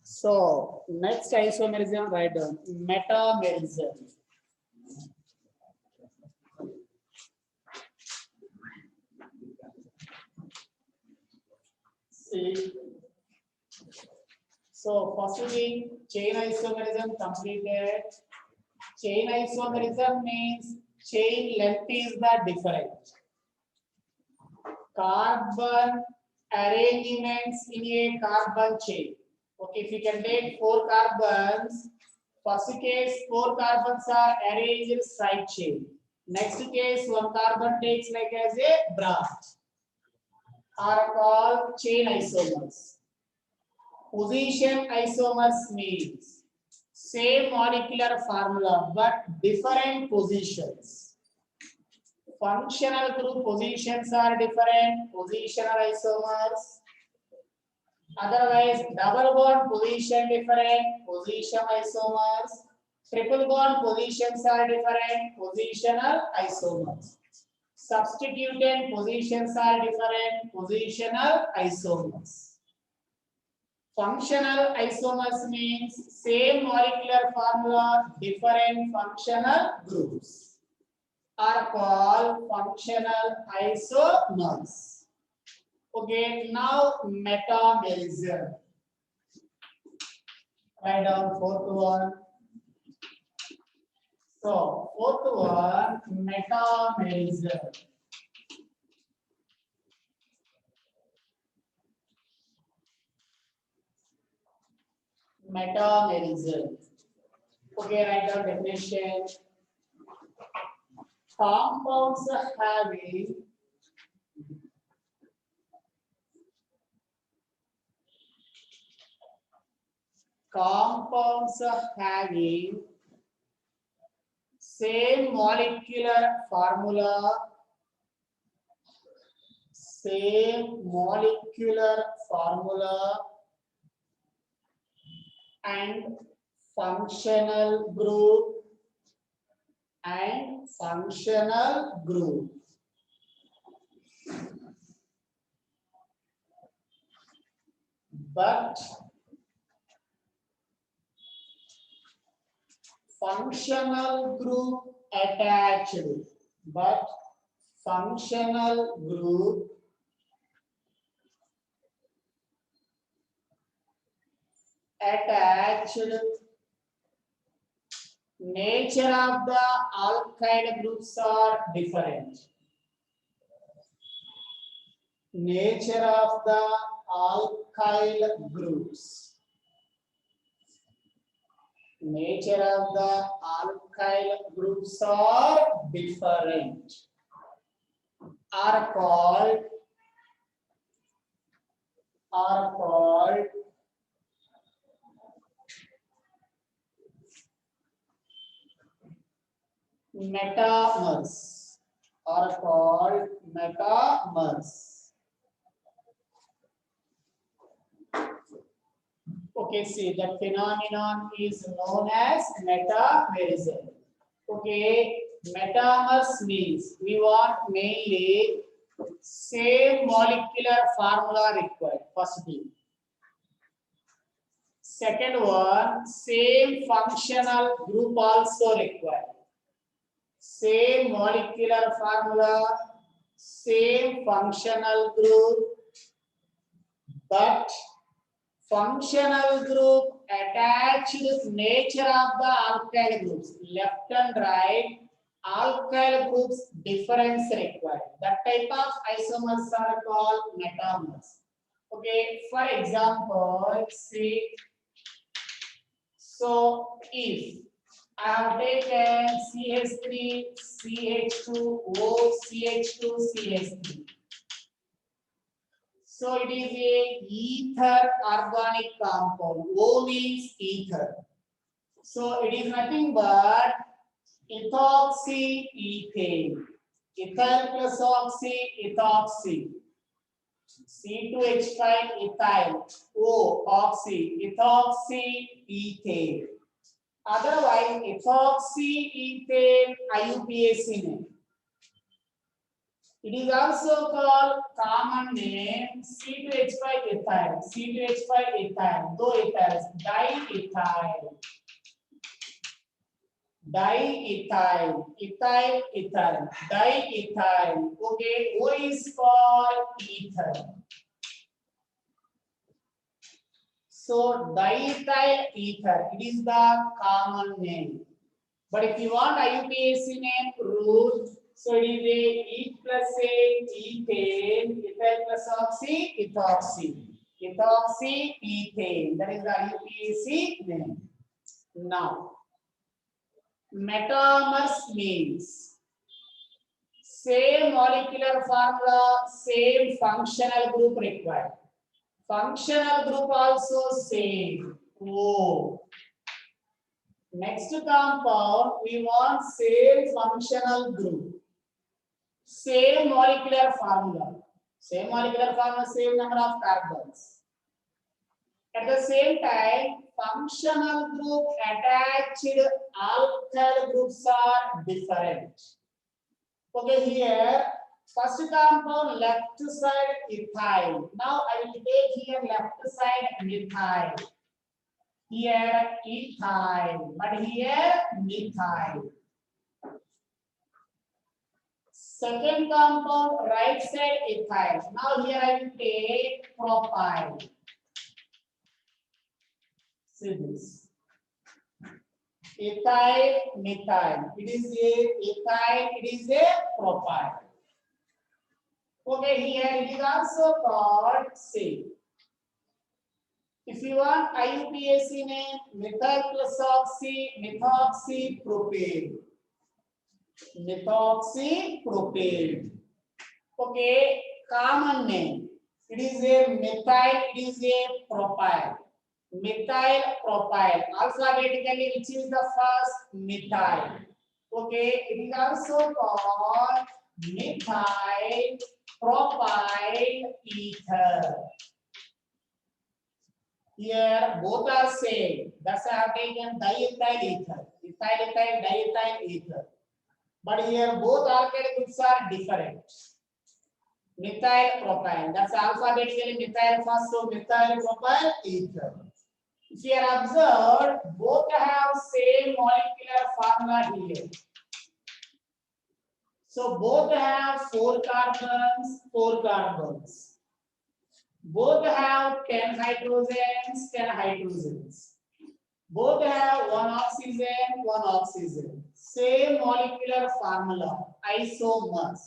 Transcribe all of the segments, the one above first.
So next isomerism, write down metamerism. See, so first thing, chain isomerism completed. Chain isomerism means chain length is the difference. Carbon arrangements in a carbon chain. Okay, if you can take 4 carbons, first case 4 carbons are arranged in side chain. Next case 1 carbon takes like as a branch. Are called chain isomers. Position isomers means same molecular formula but different positions. Functional group positions are different, positional isomers. Otherwise, double bond position different, position isomers. Triple bond positions are different, positional isomers. Substituted positions are different, positional isomers. Functional isomers means same molecular formula, different functional groups are called functional isomers. Okay, now metamerism. Write down fourth one. So fourth one, metamerism. Metamerism. Okay, write down definition. Compounds having same molecular formula, and functional group but functional group attached, nature of the alkyl groups are different. Nature of the alkyl groups are different. Are called metamers. Okay, see, that phenomenon is known as metamerism. Okay, metamers means we want mainly same molecular formula required. First thing. Second one, same functional group also required. Same molecular formula, same functional group, but functional group attached with nature of the alkyl groups, left and right, alkyl groups difference required. That type of isomers are called metamers. Okay, for example, see, so if I have taken CH3, CH2, OCH2, CH3. So it is a ether organic compound. O means ether. So it is nothing but ethoxyethane. Ethyl plus oxy, ethoxy. C2H5 ethyl. O, oxy, ethoxyethane. Otherwise, ethoxyethane IUPAC name. It is also called common name C2H5 ethyl. C2H5 ethyl. Though ethyls. Diethyl. Diethyl. Ethyl. Ethyl. Diethyl. Okay. O is called ether. So diethyl ether. It is the common name. But if you want IUPAC name, root. So it is a E plus A, ethane, ethyl plus oxy, ethoxy. Ethoxy, ethane. That is the IUPAC name. Now, metamers means same molecular formula, same functional group required. Functional group also same. O. Next compound, we want same functional group. Same molecular formula. Same molecular formula, same number of carbons. At the same time, functional group attached alkyl groups are different. Okay, here, first compound left side ethyl. Now I will take here left side methyl. Here ethyl, but here methyl. Second compound, right side ethyl. Now here I will take propyl. See this. Ethyl, methyl. It is a ethyl, it is a propyl. Okay, here it is also called C. If you want IUPAC name, methyl plus oxy, methoxy propane. Methoxy propane. Okay, common name. It is a methyl, it is a propyl. Methyl propyl. Alphabetically, which is the first? Methyl. Okay, it is also called methyl propyl ether. Here both are same. Thus I have taken diethyl ether. Ethyl, ethyl, diethyl ether. But here both alkyl groups are different. Methyl propyl. That's alphabetically methyl first, so methyl propyl ether. If you have observed, both have same molecular formula here. So both have 4 carbons, 4 carbons. Both have 10 hydrogens, 10 hydrogens. Both have 1 oxygen, 1 oxygen. Same molecular formula, isomers.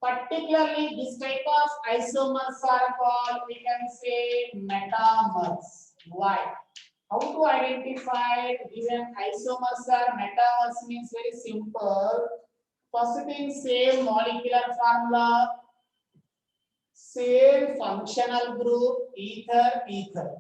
Particularly, this type of isomers are called, we can say, metamers. Why? How to identify given isomers are metamers means very simple. First thing, same molecular formula, same functional group, ether, ether.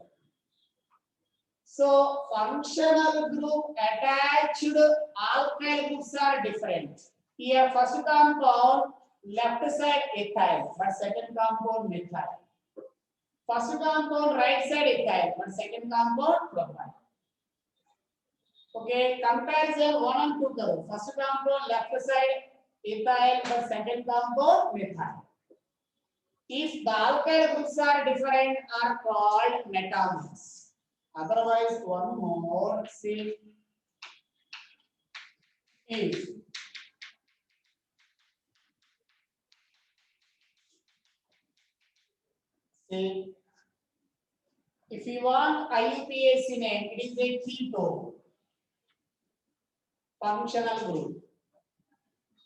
So, functional group attached alkyl groups are different. Here, first compound, left side ethyl, but second compound methyl. First compound, right side ethyl, but second compound propyl. Okay, comparison 1 and 2 karo. First compound, left side ethyl, but second compound methyl. If the alkyl groups are different, are called metamers. Otherwise, one more, see, if see, if you want IUPAC name, it is a keto functional group.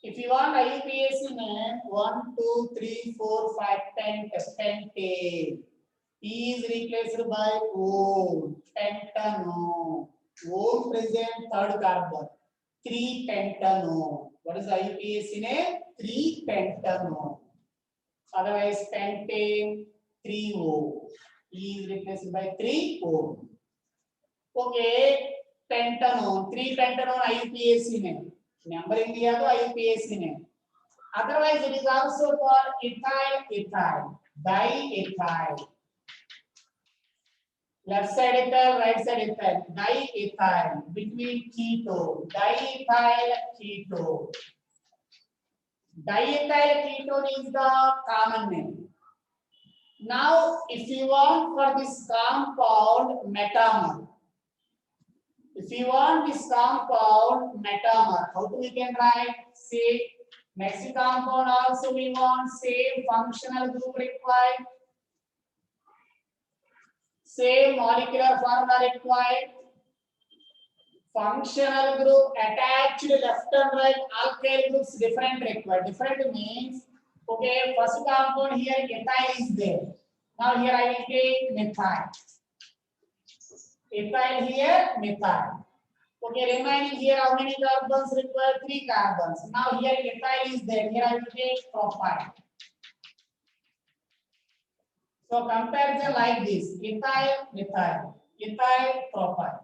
If you want IUPAC name, 1, 2, 3, 4, 5, 10, pentane. E is replaced by O, pentano. O present third carbon, 3 pentano. What is IUPAC name? 3 pentano. Otherwise, pentane, 3O. E is replaced by 3O. Okay, pentano, 3 pentano IUPAC name. Numbering दिया तो IUPAC name. Otherwise, it is also called ethyl, ethyl, diethyl. Left side ethyl, right side ethyl, diethyl. Between keto, diethyl keto. Diethyl ketone is the common name. Now, if you want for this compound metamer, if you want this compound metamer, how do we can write? Say, next compound also we want same functional group required, same molecular formula required, functional group attached left and right alkyl groups different required. Different means, okay, first compound here ethyl is there. Now here I will take methyl. Ethyl here, methyl. Okay, remaining here how many carbons required? 3 carbons. Now here ethyl is there. Here I will take propyl. So comparison like this: ethyl, methyl, ethyl, propyl.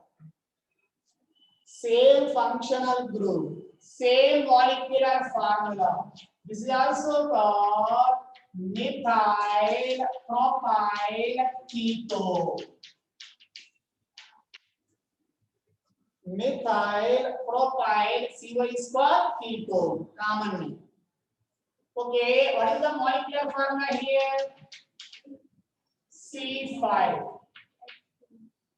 Same functional group, same molecular formula. This is also called methyl propyl ketone. Methyl propyl CO is called ketone, common name. Okay, what is the molecular formula here? C5.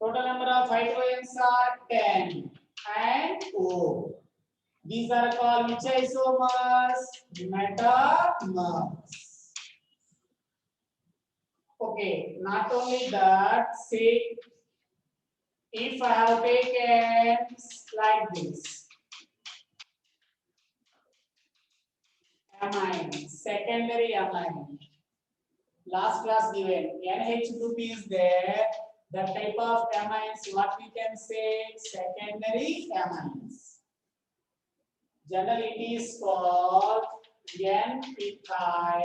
Total number of hydrogens are 10 and O. These are called which isomers? Metamers. Okay, not only that, say if I have taken like this, amine, secondary amine, last class given, NH group is there, the type of amines, what we can say, secondary amines. Generally it is called N-ethyl,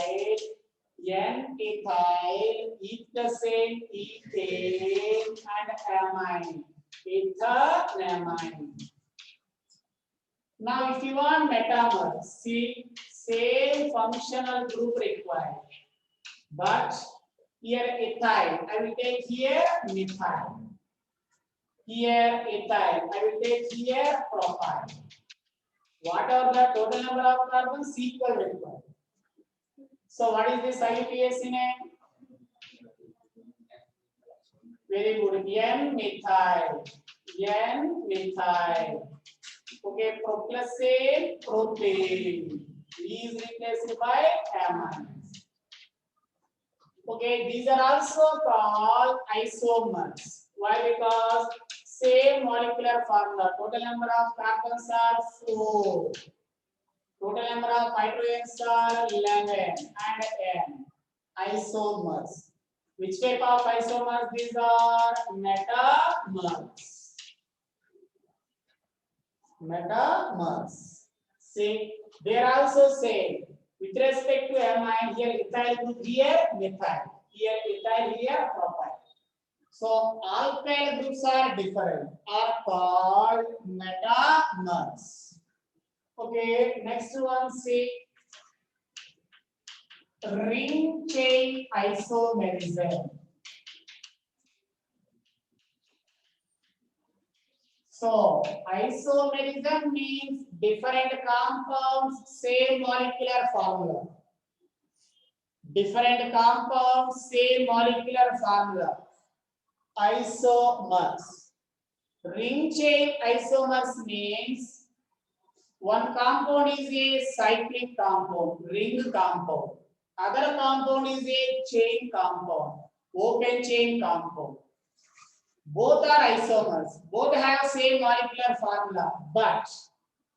N-ethyl, ethane, ethane, and amine, ethanamine. Now, if you want metamers, see, same functional group required. But here ethyl, I will take here methyl. Here ethyl, I will take here propyl. What are the total number of carbons? Equal required. So what is this IUPAC name? Very good. N-methyl. N-methyl. Okay, propylene, propane. E is replaced by amines. Okay, these are also called isomers. Why? Because same molecular formula. Total number of carbons are 4. Total number of hydrogens are 11 and N. Isomers. Which type of isomers? These are metamers. Metamers. See, they are also same. With respect to amine, here ethyl group, here methyl. Here ethyl, here propyl. So alkyl groups are different, are called metamers. Okay, next one, see, ring chain isomerism. So isomerism means different compounds, same molecular formula. Different compounds, same molecular formula. Isomers. Ring chain isomers means one compound is a cyclic compound, ring compound. Other compound is a chain compound, open chain compound. Both are isomers. Both have same molecular formula, but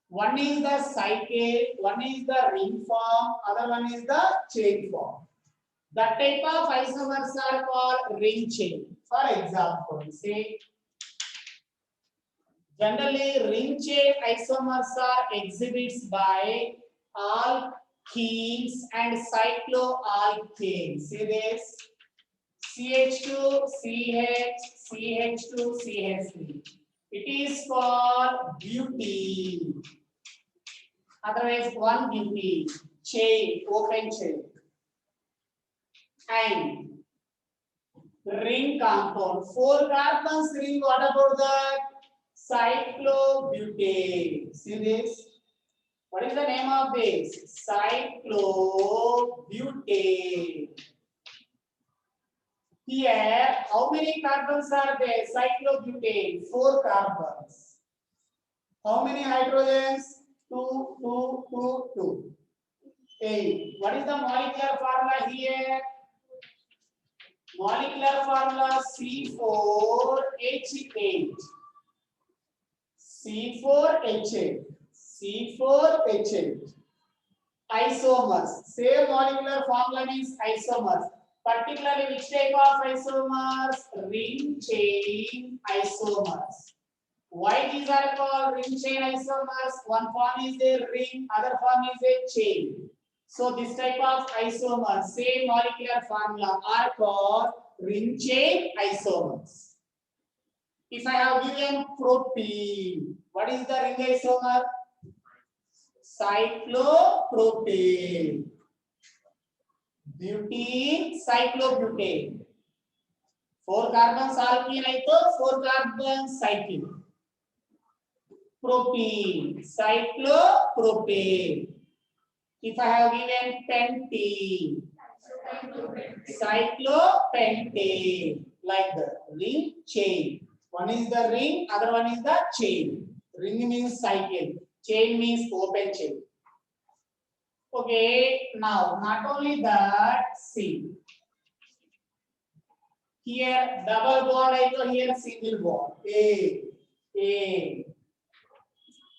one is the cycle, one is the ring form, other one is the chain form. That type of isomers are called ring chain. For example, say generally ring chain isomers are exhibits by alkenes and cycloalkanes. See this? CH2, CH, CH2, CH3. It is called butene. Otherwise, one butene chain, open chain. And ring compound. 4 carbons ring. What about that? Cyclobutane. See this? What is the name of this? Cyclobutane. Here, how many carbons are there? Cyclobutane, 4 carbons. How many hydrogens? 2, 2, 2, 2. 8. What is the molecular formula here? Molecular formula C4H8. C4H8. C4H8. Isomers. Same molecular formula means isomers. Particularly which type of isomers? Ring chain isomers. Why these are called ring chain isomers? One form is a ring, other form is a chain. So this type of isomers, same molecular formula, are called ring chain isomers. If I have given propene, what is the ring isomer? Cyclopropane. Butene, cyclobutane. 4 carbons alkene aito 4 carbons cyclene. Propene, cyclopropane. If I have given pentene, cyclopentane, like the ring chain. One is the ring, other one is the chain. Ring means cycle, chain means open chain. Okay, now not only that, see. Here double bond, I go here single bond. A.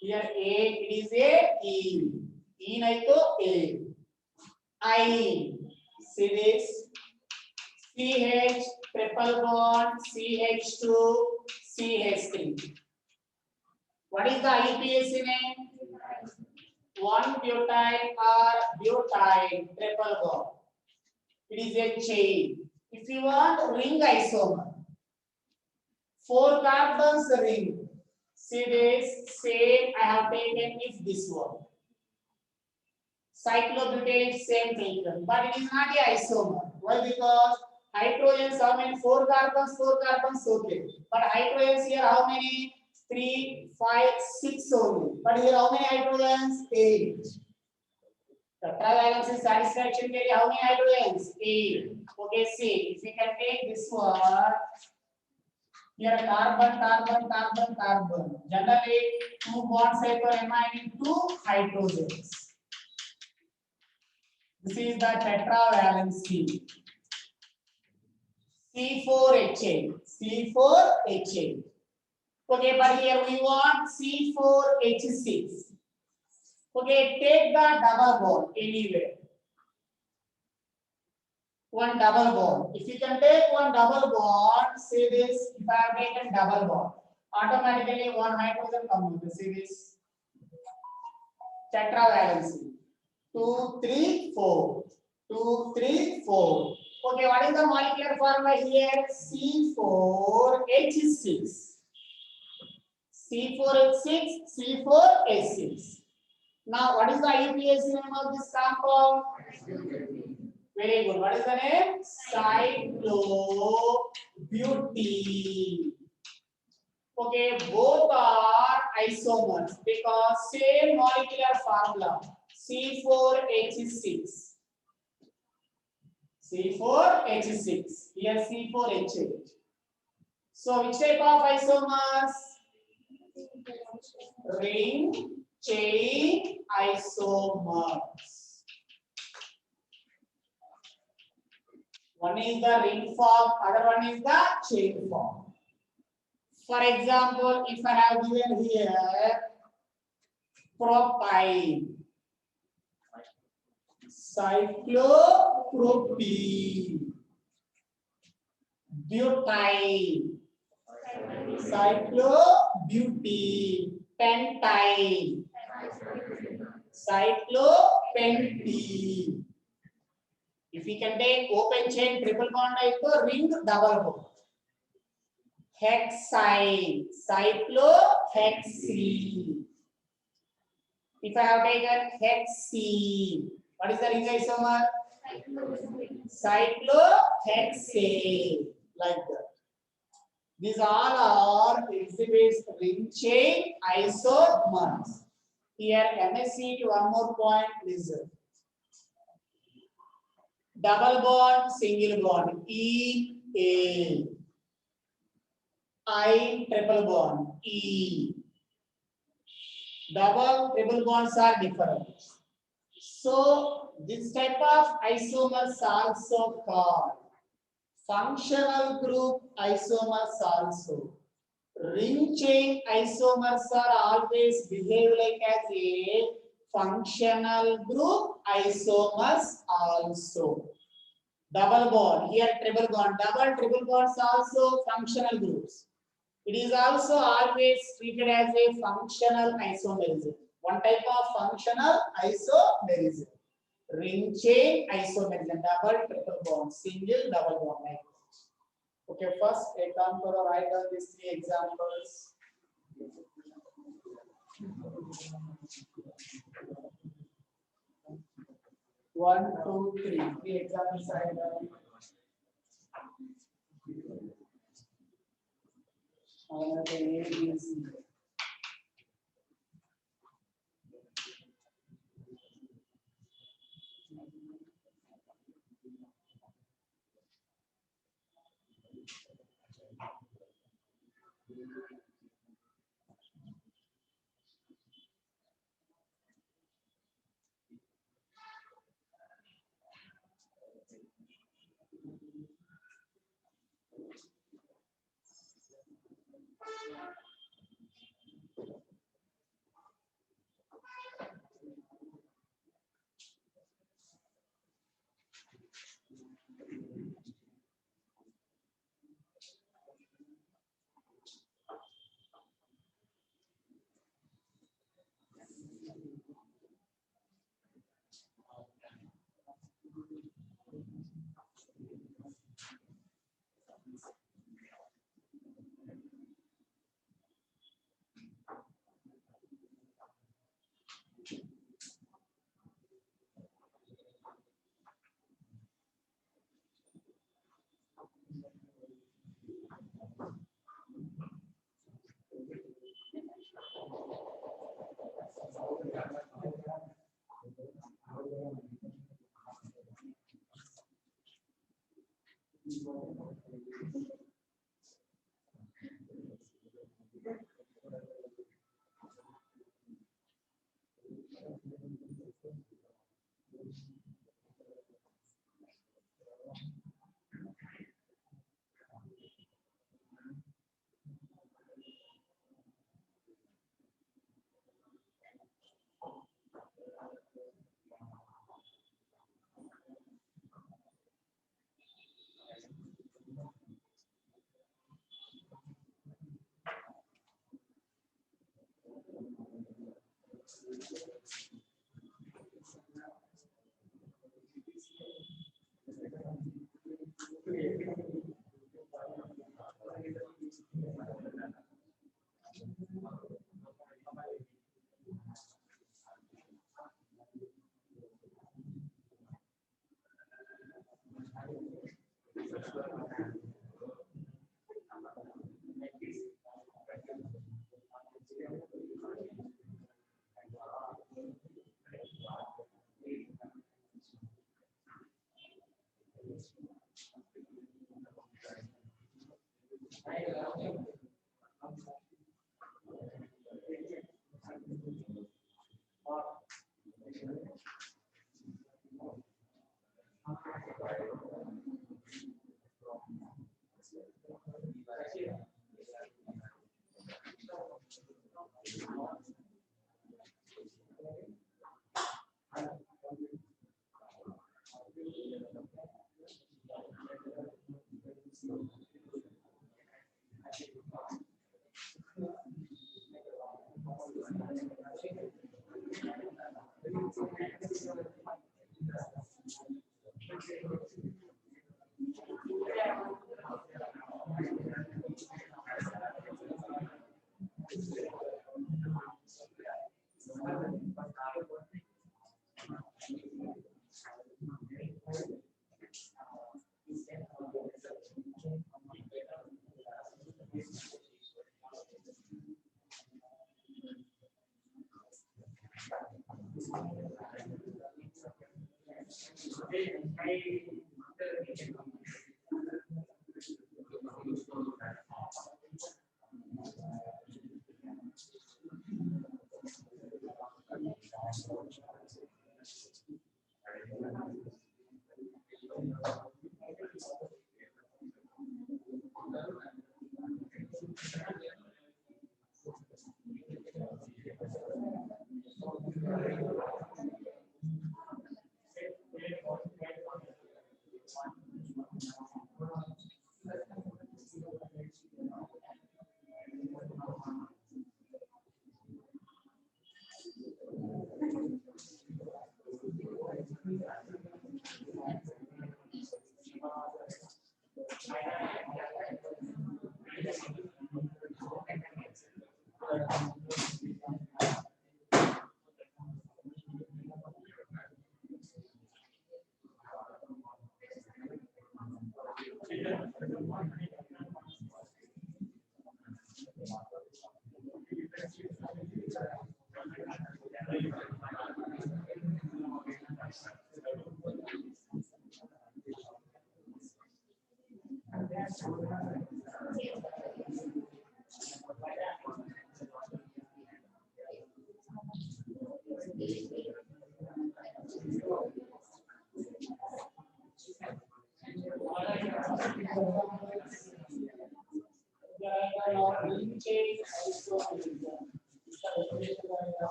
Here A, it is a E. E I go A. I. See this. CH triple bond CH2 CH3. What is the IUPAC name? 1-butyl or butyl triple bond. It is a chain. If you want ring isomer, 4 carbons ring. See this, same I have taken is this one. Cyclobutane, same taken, but it is not a isomer. Why? Because hydrogens, how many? 4 carbons, okay. But hydrogens here, how many? 3, 5, 6 only. But here, how many hydrogens? 8. Tetravalence satisfaction area, how many hydrogens? 8. Okay, see, if we can take this one, here carbon. Generally, 2 bonds cycloamine, 2 hydrogens. This is the tetravalency. C4H8. C4H8. Okay, but here we want C4H6. Okay, take the double bond anywhere. One double bond. If you can take one double bond, say this, if I have taken double bond, automatically one hydrogen comes out. See this. Tetravalency. 2, 3, 4. 2, 3, 4. Okay, what is the molecular formula here? C4H6. C4H6, C4H6. Now, what is the IUPAC name of this compound? Very good. What is the name? Cyclobutene. Okay, both are isomers because same molecular formula. C4H6. C4H6. Here C4H8. So which type of isomers? Ring chain isomers. One is the ring form, other one is the chain form. For example, if I have given here propyne, cyclopropene, butyne, cyclobutene, pentyne, cyclopentene. If we can take open chain triple bond, I go ring double bond. Hexyne, cyclohexene. If I have taken hexene, what is the ring isomer? Cyclohexane, like that. These all are exhibits ring chain isomers. Here MSc one more point listen. Double bond, single bond, E A. I triple bond, E. Double triple bonds are different. So this type of isomers also called functional group isomers also. Ring chain isomers are always behave like as a functional group isomers also. Double bond, here triple bond, double triple bonds also functional groups. It is also always treated as a functional isomerism. One type of functional isomerism. Ring chain isomerism, double triple bond, single double bond like this. Okay, first example, write down these three examples. One, two, three. Three examples I done. A, B, C.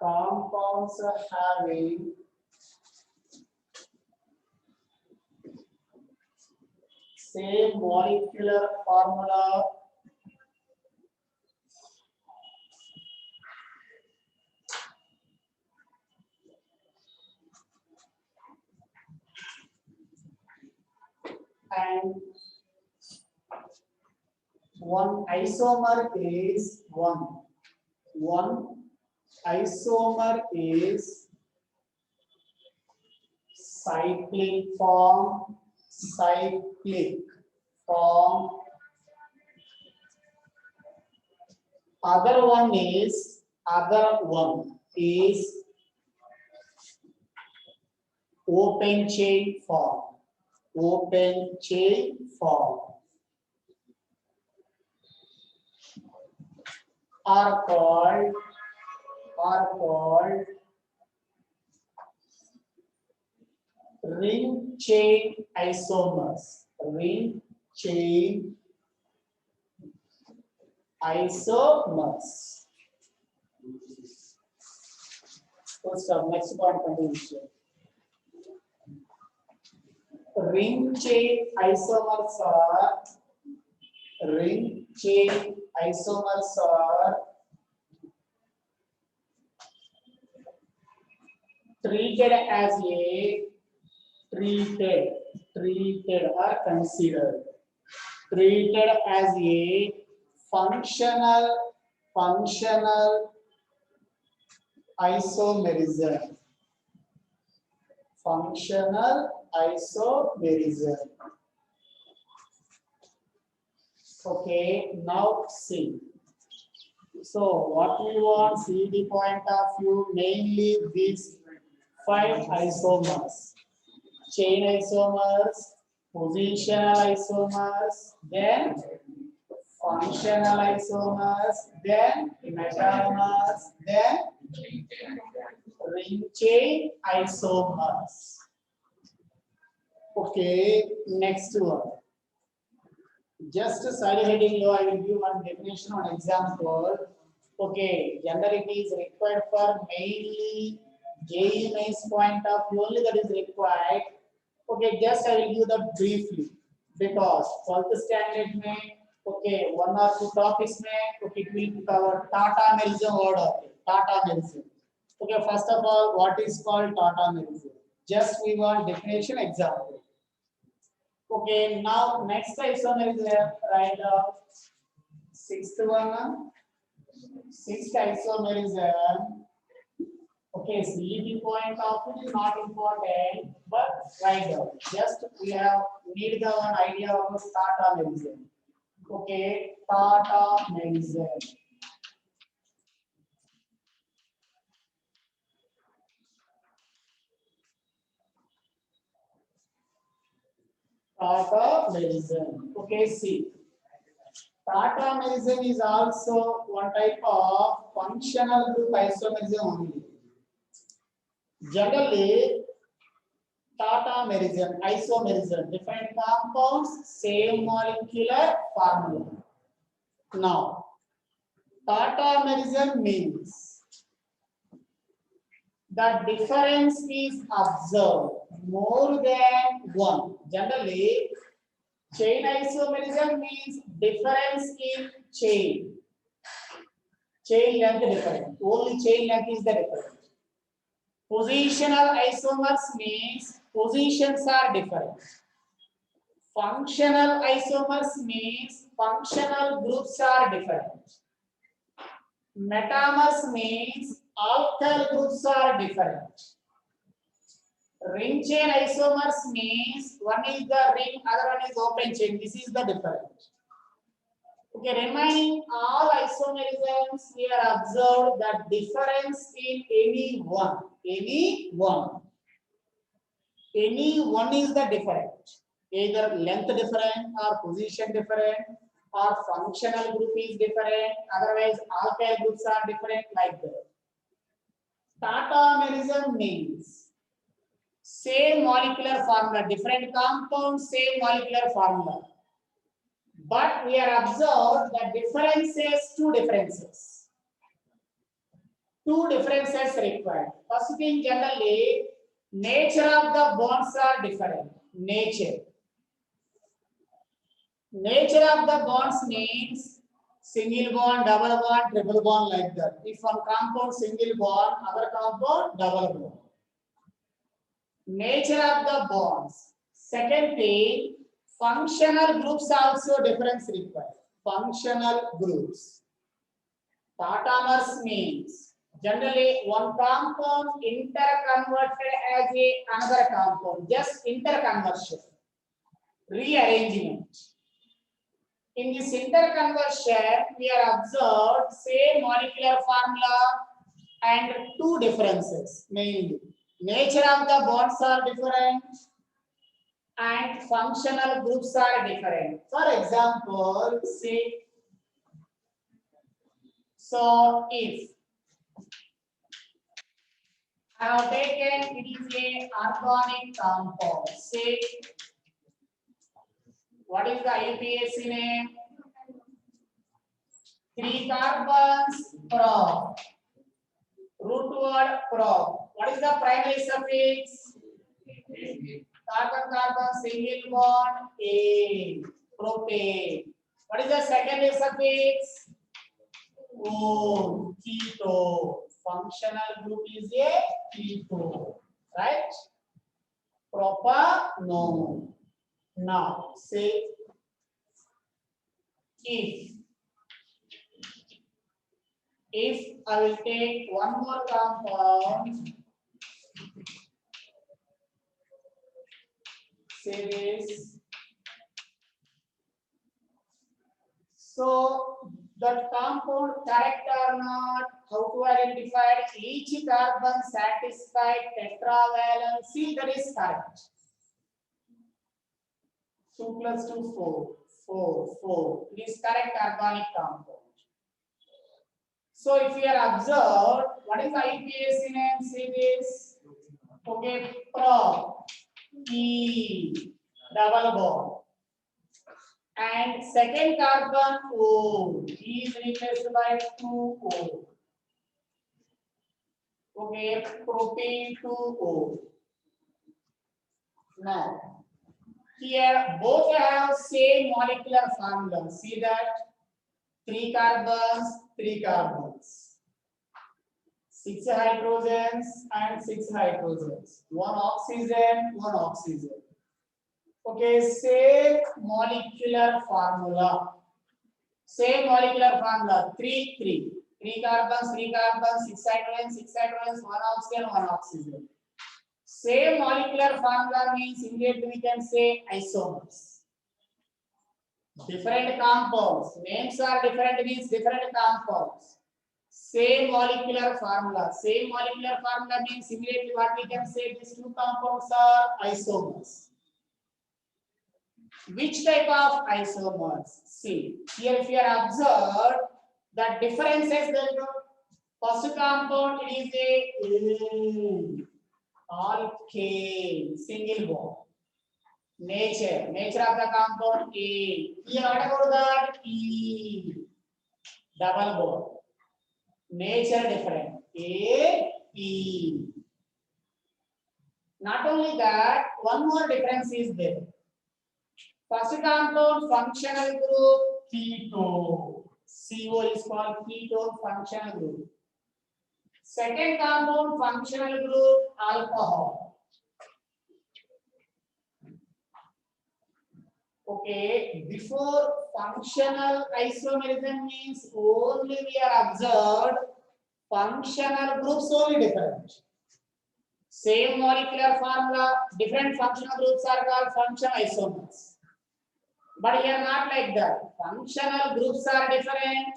Compounds having same molecular formula and one isomer is one isomer is cyclic form other one is open chain form are called ring chain isomers. First up, next point continuation. Ring chain isomers are treated as a functional isomerism. Okay, now see. So what we want, see the point of view, mainly these 5 isomers: chain isomers, positional isomers, then functional isomers, then metamers, then ring chain isomers. Okay, next one. Just a side heading low, I will give one definition on example. Okay, generally it is required for mainly JEE mains point of view, only that is required. Okay, just I will give that briefly because 12th standard में okay 1 or 2 topics में okay it will cover tautomerism word okay tautomerism. Okay, first of all, what is called tautomerism? Just we want definition example. Okay, now next isomer is there, right? Sixth isomer is there. Okay, CET point of it is not important, but write down. Just we have need the one idea of Tata medicine. Okay, Tata medicine. Tata medicine. Okay, see. Tata medicine is also one type of functional group isomerism only. Generally, Tata merism, isomerism, different compounds, same molecular formula. Now, Tata merism means the difference is observed more than one. Generally, chain isomerism means difference in chain. Chain length different. Only chain length is the difference. Positional isomers means positions are different. Functional isomers means functional groups are different. Metamers means alkyl groups are different. Ring chain isomers means one is the ring, other one is open chain. This is the difference. Okay, remaining all isomerisms, we are observed that difference in any one is the different. Either length different or position different or functional group is different. Otherwise, alkyl groups are different like that. Tatamerism means same molecular formula, different compounds, same molecular formula. But we are observed that two differences. Two differences required. First thing, generally, nature of the bonds are different. Nature of the bonds means single bond, double bond, triple bond like that. If one compound single bond, other compound double bond. Nature of the bonds. Second thing, functional groups also difference required. Functional groups. Tautomers means generally one compound interconverted as another compound, just interconversion, rearrangement. In this interconversion, we are observed same molecular formula and two differences mainly. Nature of the bonds are different and functional groups are different. For example, say, so if I have taken it is a organic compound, say, what is the IUPAC name? 3 carbons prop. Root word prop. What is the primary suffix? Carbon single bond A. Propane. What is the secondary suffix? O. Keto. Functional group is a keto. Right? Propanone. Now say if I will take one more compound, say this. So that compound correct or not? How to identify each carbon satisfied tetravalent? That is correct. 2 plus 2, 4. 4. It is correct organic compound. So if we are observed, what is IUPAC name? Say this. Okay, prop E double bond. And second carbon O is replaced by 2O. Okay, propane 2O. Now, here both have same molecular formula. See that? 3 carbons. 6 hydrogens and 6 hydrogens. 1 oxygen. Okay, same molecular formula. 3, 3. 3 carbons, 3 carbons, 6 hydrogens, 6 hydrogens, 1 oxygen, 1 oxygen. Same molecular formula means immediately we can say isomers. Different compounds. Names are different means different compounds. Same molecular formula. Same molecular formula means immediately what we can say these two compounds are isomers. Which type of isomers? See, here if you are observed, the differences that first compound it is a alkane, single bond. Nature of the compound A. Here what about that? E, double bond. Nature different. A, E. Not only that, one more difference is there. First compound functional group ketone. CO is called ketone functional group. Second compound functional group alcohol. Okay, before functional isomerism means only we are observed functional groups only different. Same molecular formula, different functional groups are called functional isomers. But here not like that. Functional groups are different.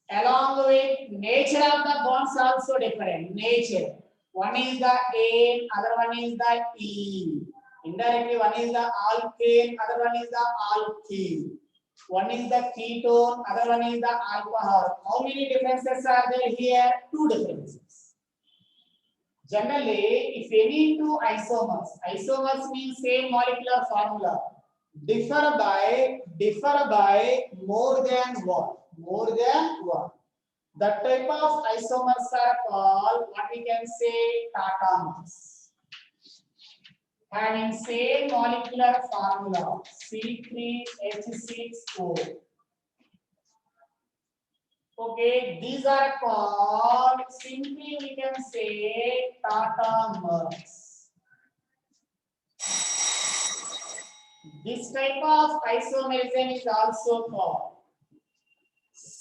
Along with nature of the bonds also different. Nature. One is the A, other one is the E. Indirectly, one is the alkane, other one is the alkene. One is the ketone, other one is the alcohol. How many differences are there here? Two differences. Generally, if any two isomers means same molecular formula, differ by more than one. That type of isomers are called what we can say tautomers. Having same molecular formula C3H6O. Okay, these are called simply we can say tautomers. This type of isomerism is also called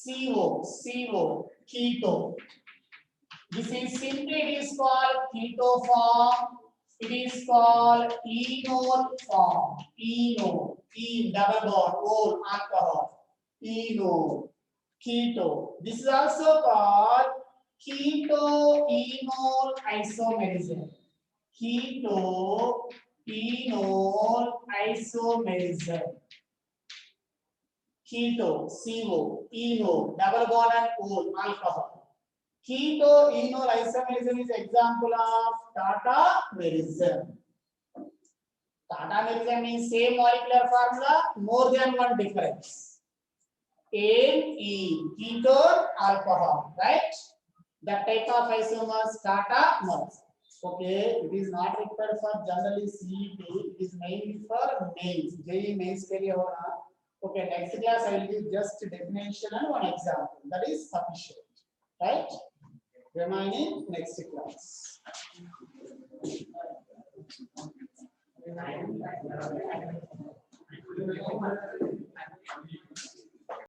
CO, keto. This is simply it is called keto form. It is called enol form. Enol, double bond, ol, alcohol. Enol, keto. This is also called keto-enol isomerism. Keto-enol isomerism. Keto, CO, enol, double bond and ol, alcohol. Keto-enol isomerism is example of tautomerism. Tautomerism means same molecular formula, more than one difference. Ane, ketone, alcohol, right? That type of isomers, tautomers. Okay, it is not required for generally CET. It is mainly for mains. JEE mains के लिए हो रहा. Okay, next class I will give just definition and one example. That is sufficient, right? Remaining next class.